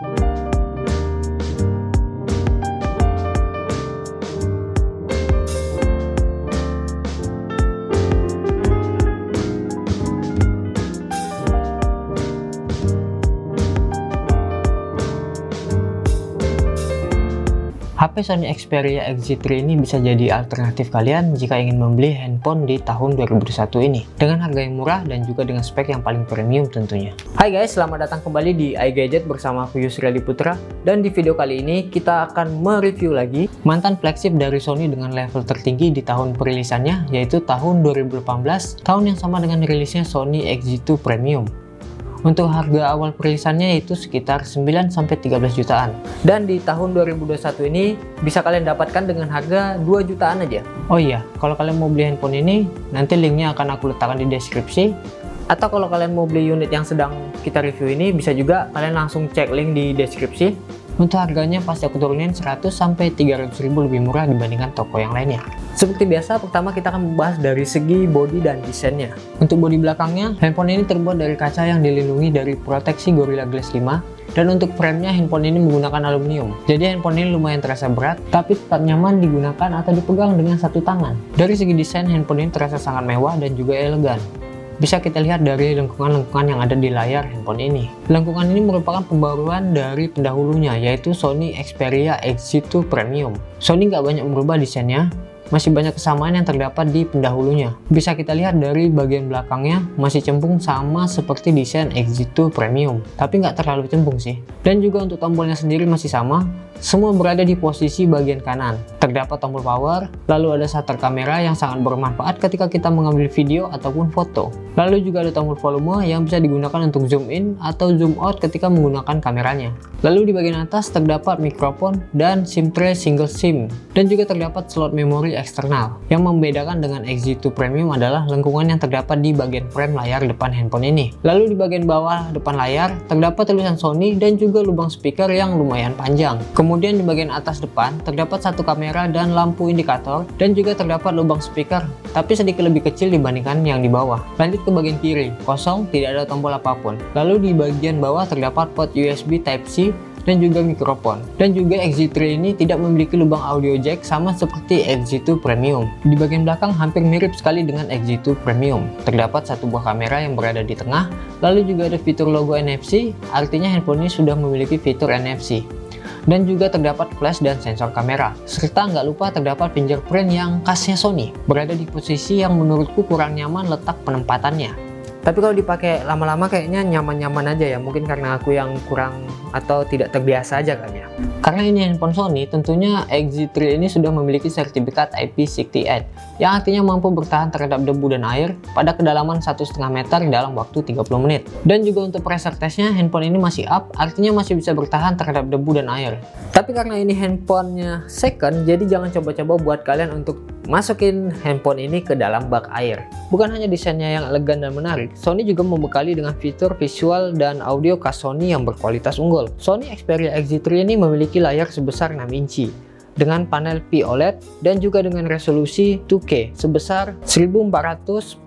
HP Sony Xperia XZ3 ini bisa jadi alternatif kalian jika ingin membeli handphone di tahun 2021 ini dengan harga yang murah dan juga dengan spek yang paling premium tentunya. Hai guys, selamat datang kembali di iGadget bersama aku Yusrieli Putra, dan di video kali ini kita akan mereview lagi mantan flagship dari Sony dengan level tertinggi di tahun perilisannya, yaitu tahun 2018, tahun yang sama dengan rilisnya Sony XZ2 Premium. Untuk harga awal perilisannya itu sekitar 9-13 jutaan. Dan di tahun 2021 ini bisa kalian dapatkan dengan harga 2 jutaan aja. Oh iya, kalau kalian mau beli handphone ini, nanti linknya akan aku letakkan di deskripsi. Atau kalau kalian mau beli unit yang sedang kita review ini, bisa juga kalian langsung cek link di deskripsi. Untuk harganya pasti aku turunin 100-300 ribu lebih murah dibandingkan toko yang lainnya. Seperti biasa, pertama kita akan membahas dari segi bodi dan desainnya. Untuk bodi belakangnya, handphone ini terbuat dari kaca yang dilindungi dari proteksi Gorilla Glass 5. Dan untuk framenya, handphone ini menggunakan aluminium. Jadi handphone ini lumayan terasa berat, tapi tetap nyaman digunakan atau dipegang dengan satu tangan. Dari segi desain, handphone ini terasa sangat mewah dan juga elegan. Bisa kita lihat dari lengkungan-lengkungan yang ada di layar handphone ini. Lengkungan ini merupakan pembaruan dari pendahulunya, yaitu Sony Xperia XZ2 Premium. Sony nggak banyak merubah desainnya, masih banyak kesamaan yang terdapat di pendahulunya. Bisa kita lihat dari bagian belakangnya masih cembung sama seperti desain XZ2 Premium, tapi nggak terlalu cembung sih. Dan juga untuk tombolnya sendiri masih sama, semua berada di posisi bagian kanan. Terdapat tombol power, lalu ada shutter kamera yang sangat bermanfaat ketika kita mengambil video ataupun foto. Lalu juga ada tombol volume yang bisa digunakan untuk zoom in atau zoom out ketika menggunakan kameranya. Lalu di bagian atas terdapat mikrofon dan SIM tray single SIM. Dan juga terdapat slot memori eksternal. Yang membedakan dengan XZ2 Premium adalah lengkungan yang terdapat di bagian frame layar depan handphone ini. Lalu di bagian bawah depan layar terdapat tulisan Sony dan juga lubang speaker yang lumayan panjang. Kemudian di bagian atas depan terdapat satu kamera dan lampu indikator, dan juga terdapat lubang speaker tapi sedikit lebih kecil dibandingkan yang di bawah. Lanjut ke bagian kiri, kosong, tidak ada tombol apapun. Lalu di bagian bawah terdapat port USB Type-C dan juga mikrofon. Dan juga XZ3 ini tidak memiliki lubang audio jack sama seperti XZ2 Premium. Di bagian belakang hampir mirip sekali dengan XZ2 Premium. Terdapat satu buah kamera yang berada di tengah, lalu juga ada fitur logo NFC, artinya handphone ini sudah memiliki fitur NFC. Dan juga terdapat flash dan sensor kamera, serta nggak lupa terdapat fingerprint yang khasnya Sony, berada di posisi yang menurutku kurang nyaman letak penempatannya. Tapi kalau dipakai lama-lama kayaknya nyaman-nyaman aja ya, mungkin karena aku yang kurang atau tidak terbiasa aja kan ya. Karena ini handphone Sony, tentunya XZ3 ini sudah memiliki sertifikat IP68 yang artinya mampu bertahan terhadap debu dan air pada kedalaman 1,5 meter dalam waktu 30 menit. Dan juga untuk pressure testnya, handphone ini masih up, artinya masih bisa bertahan terhadap debu dan air. Tapi karena ini handphonenya second, jadi jangan coba-coba buat kalian untuk masukin handphone ini ke dalam bak air. Bukan hanya desainnya yang elegan dan menarik, Sony juga membekali dengan fitur visual dan audio khas Sony yang berkualitas unggul. Sony Xperia XZ3 ini memiliki layar sebesar 6 inci dengan panel POLED dan juga dengan resolusi 2K sebesar 1440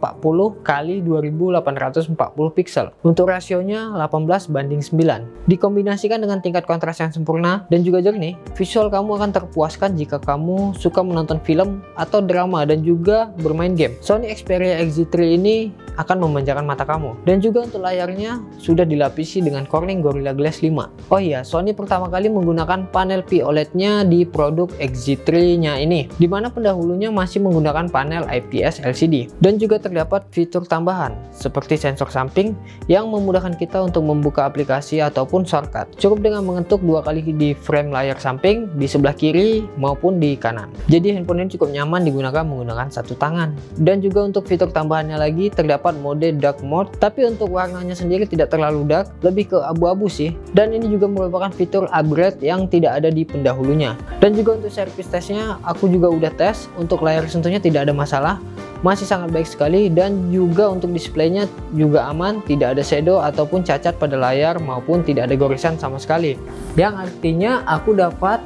x 2840 pixel. Untuk rasionya 18:9. Dikombinasikan dengan tingkat kontras yang sempurna dan juga jernih, visual kamu akan terpuaskan jika kamu suka menonton film atau drama dan juga bermain game. Sony Xperia XZ3 ini akan memanjakan mata kamu. Dan juga untuk layarnya sudah dilapisi dengan Corning Gorilla Glass 5. Oh iya, Sony pertama kali menggunakan panel POLED-nya di produk XZ3-nya ini, dimana pendahulunya masih menggunakan panel IPS LCD. Dan juga terdapat fitur tambahan seperti sensor samping yang memudahkan kita untuk membuka aplikasi ataupun shortcut. Cukup dengan mengetuk 2 kali di frame layar samping di sebelah kiri maupun di kanan. Jadi handphone ini cukup nyaman digunakan menggunakan satu tangan. Dan juga untuk fitur tambahannya lagi terdapat mode dark mode, tapi untuk warnanya sendiri tidak terlalu dark, lebih ke abu-abu sih. Dan ini juga merupakan fitur upgrade yang tidak ada di pendahulunya. Dan juga untuk service testnya aku juga udah tes, untuk layar sentuhnya tidak ada masalah, masih sangat baik sekali. Dan juga untuk displaynya juga aman, tidak ada shadow ataupun cacat pada layar maupun tidak ada gorisan sama sekali, yang artinya aku dapat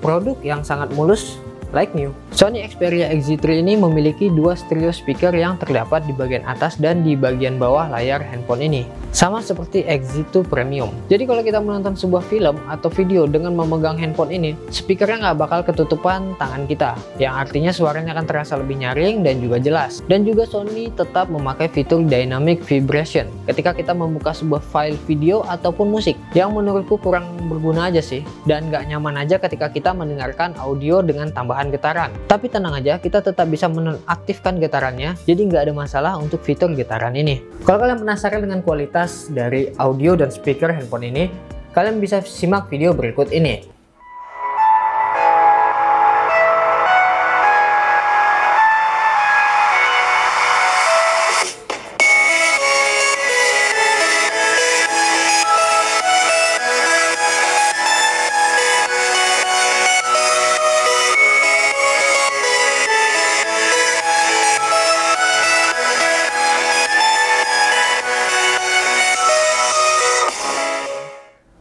produk yang sangat mulus like new. Sony Xperia XZ3 ini memiliki dua stereo speaker yang terdapat di bagian atas dan di bagian bawah layar handphone ini. Sama seperti XZ2 Premium. Jadi kalau kita menonton sebuah film atau video dengan memegang handphone ini, speakernya nggak bakal ketutupan tangan kita, yang artinya suaranya akan terasa lebih nyaring dan juga jelas. Dan juga Sony tetap memakai fitur dynamic vibration ketika kita membuka sebuah file video ataupun musik, yang menurutku kurang berguna aja sih, dan nggak nyaman aja ketika kita mendengarkan audio dengan tambahan getaran. Tapi tenang aja, kita tetap bisa menonaktifkan getarannya, jadi nggak ada masalah untuk fitur getaran ini. Kalau kalian penasaran dengan kualitas dari audio dan speaker handphone ini, kalian bisa simak video berikut ini.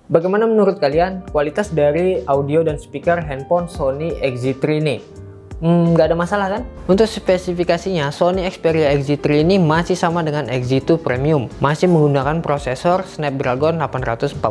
Bagaimana menurut kalian kualitas dari audio dan speaker handphone Sony XZ3 ini? Nggak ada masalah kan? Untuk spesifikasinya, Sony Xperia XZ3 ini masih sama dengan XZ2 Premium, masih menggunakan prosesor Snapdragon 845,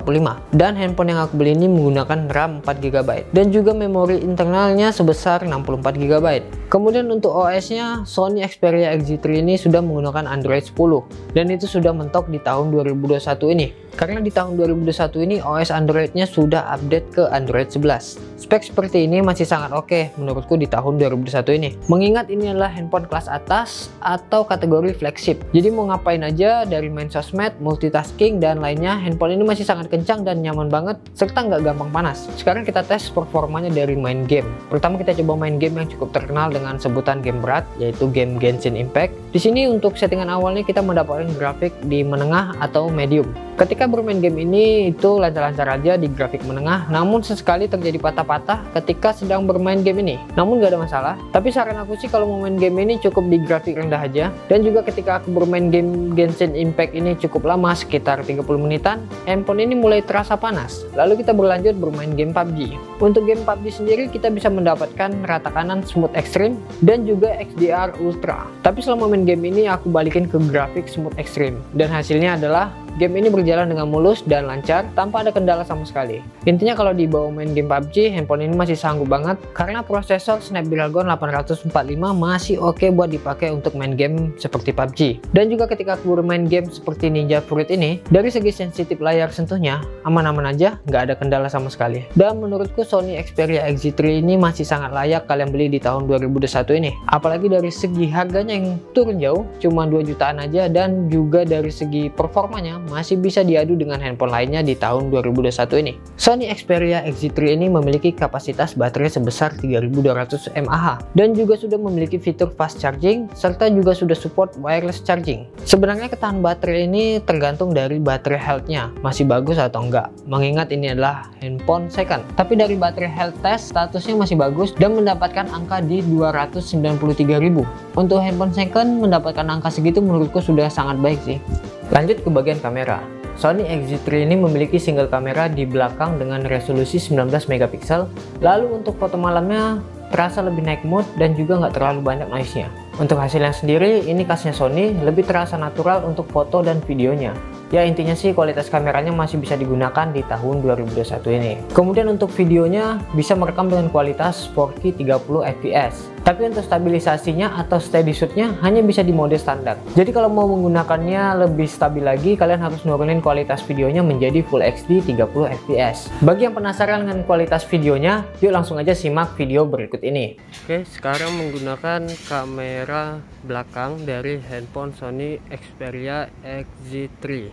dan handphone yang aku beli ini menggunakan RAM 4GB dan juga memori internalnya sebesar 64GB. Kemudian untuk OS-nya, Sony Xperia XZ3 ini sudah menggunakan Android 10, dan itu sudah mentok di tahun 2021 ini. Karena di tahun 2021 ini OS Android-nya sudah update ke Android 11. Spek seperti ini masih sangat oke menurutku di tahun 2021 ini. Mengingat ini adalah handphone kelas atas atau kategori flagship. Jadi mau ngapain aja dari main sosmed, multitasking, dan lainnya, handphone ini masih sangat kencang dan nyaman banget, serta nggak gampang panas. Sekarang kita tes performanya dari main game. Pertama kita coba main game yang cukup terkenal dengan sebutan game berat, yaitu game Genshin Impact. Di sini untuk settingan awalnya kita mendapatkan grafik di menengah atau medium. Ketika bermain game ini itu lancar-lancar aja di grafik menengah, namun sesekali terjadi patah-patah ketika sedang bermain game ini. Namun gak ada masalah, tapi saran aku sih kalau mau main game ini cukup di grafik rendah aja. Dan juga ketika aku bermain game Genshin Impact ini cukup lama, sekitar 30 menitan, handphone ini mulai terasa panas. Lalu kita berlanjut bermain game PUBG. Untuk game PUBG sendiri kita bisa mendapatkan rata kanan smooth extreme dan juga XDR ultra. Tapi selama main game ini aku balikin ke grafik smooth extreme, dan hasilnya adalah game ini berjalan dengan mulus dan lancar tanpa ada kendala sama sekali. Intinya kalau dibawa main game PUBG, handphone ini masih sanggup banget karena prosesor Snapdragon 845 masih oke buat dipakai untuk main game seperti PUBG. Dan juga ketika aku bermain game seperti Ninja Fruit ini, dari segi sensitif layar sentuhnya aman-aman aja, nggak ada kendala sama sekali. Dan menurutku Sony Xperia XZ3 ini masih sangat layak kalian beli di tahun 2021 ini. Apalagi dari segi harganya yang turun jauh, cuma 2 jutaan aja, dan juga dari segi performanya masih bisa diadu dengan handphone lainnya di tahun 2021 ini. Sony Xperia XZ3 ini memiliki kapasitas baterai sebesar 3200 mAh dan juga sudah memiliki fitur fast charging serta juga sudah support wireless charging. Sebenarnya ketahanan baterai ini tergantung dari baterai health-nya masih bagus atau enggak, mengingat ini adalah handphone second. Tapi dari baterai health test statusnya masih bagus dan mendapatkan angka di 293.000. Untuk handphone second mendapatkan angka segitu menurutku sudah sangat baik sih. Lanjut ke bagian kamera. Sony XZ3 ini memiliki single kamera di belakang dengan resolusi 19 megapiksel. Lalu untuk foto malamnya terasa lebih naik mood dan juga nggak terlalu banyak noise-nya. Untuk hasilnya sendiri, ini khasnya Sony, lebih terasa natural untuk foto dan videonya. Ya intinya sih kualitas kameranya masih bisa digunakan di tahun 2021 ini. Kemudian untuk videonya bisa merekam dengan kualitas 4K 30 fps. Tapi untuk stabilisasinya atau steady shootnya hanya bisa di mode standar. Jadi kalau mau menggunakannya lebih stabil lagi, kalian harus nurunin kualitas videonya menjadi Full HD 30 fps. Bagi yang penasaran dengan kualitas videonya, yuk langsung aja simak video berikut ini. Oke, sekarang menggunakan kamera belakang dari handphone Sony Xperia XZ3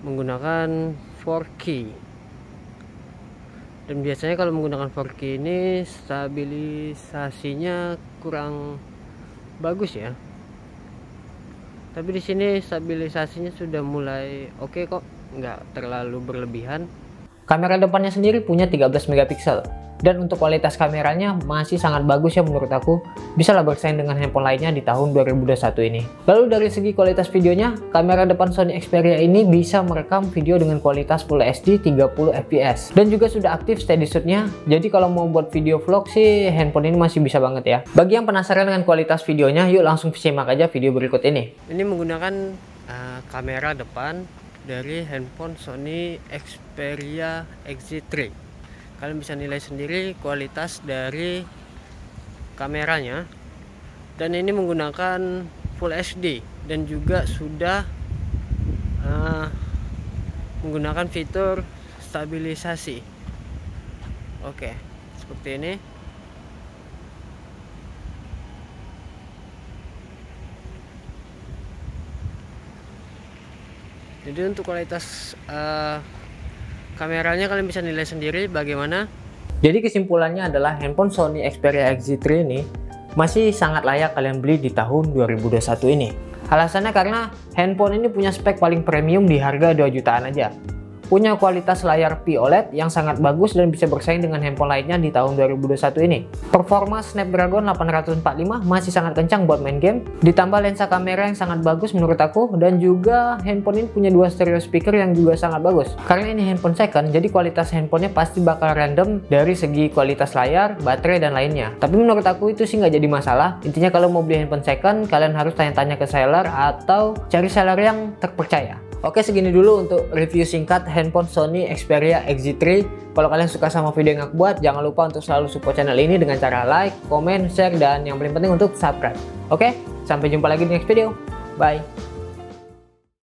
menggunakan 4K. Dan biasanya kalau menggunakan 4K ini stabilisasinya kurang bagus ya. Tapi di sini stabilisasinya sudah mulai oke kok, nggak terlalu berlebihan. Kamera depannya sendiri punya 13 megapiksel. Dan untuk kualitas kameranya masih sangat bagus ya menurut aku. Bisa lah bersaing dengan handphone lainnya di tahun 2021 ini. Lalu dari segi kualitas videonya, kamera depan Sony Xperia ini bisa merekam video dengan kualitas Full HD 30 fps. Dan juga sudah aktif steady shoot-nya. Jadi kalau mau buat video vlog sih, handphone ini masih bisa banget ya. Bagi yang penasaran dengan kualitas videonya, yuk langsung simak aja video berikut ini. Ini menggunakan kamera depan dari handphone Sony Xperia XZ3. Kalian bisa nilai sendiri kualitas dari kameranya, dan ini menggunakan Full HD dan juga sudah menggunakan fitur stabilisasi. Oke, seperti ini. Jadi untuk kualitas kameranya kalian bisa nilai sendiri bagaimana. Jadi kesimpulannya adalah handphone Sony Xperia XZ3 ini masih sangat layak kalian beli di tahun 2021 ini. Alasannya karena handphone ini punya spek paling premium di harga 2 jutaan aja. Punya kualitas layar POLED yang sangat bagus dan bisa bersaing dengan handphone lainnya di tahun 2021 ini. Performa Snapdragon 845 masih sangat kencang buat main game. Ditambah lensa kamera yang sangat bagus menurut aku. Dan juga handphone ini punya 2 stereo speaker yang juga sangat bagus. Karena ini handphone second, jadi kualitas handphonenya pasti bakal random dari segi kualitas layar, baterai, dan lainnya. Tapi menurut aku itu sih nggak jadi masalah. Intinya kalau mau beli handphone second, kalian harus tanya-tanya ke seller atau cari seller yang terpercaya. Oke, segini dulu untuk review singkat handphone Sony Xperia XZ3. Kalau kalian suka sama video yang aku buat, jangan lupa untuk selalu support channel ini dengan cara like, comment, share, dan yang paling penting untuk subscribe. Oke, sampai jumpa lagi di next video. Bye.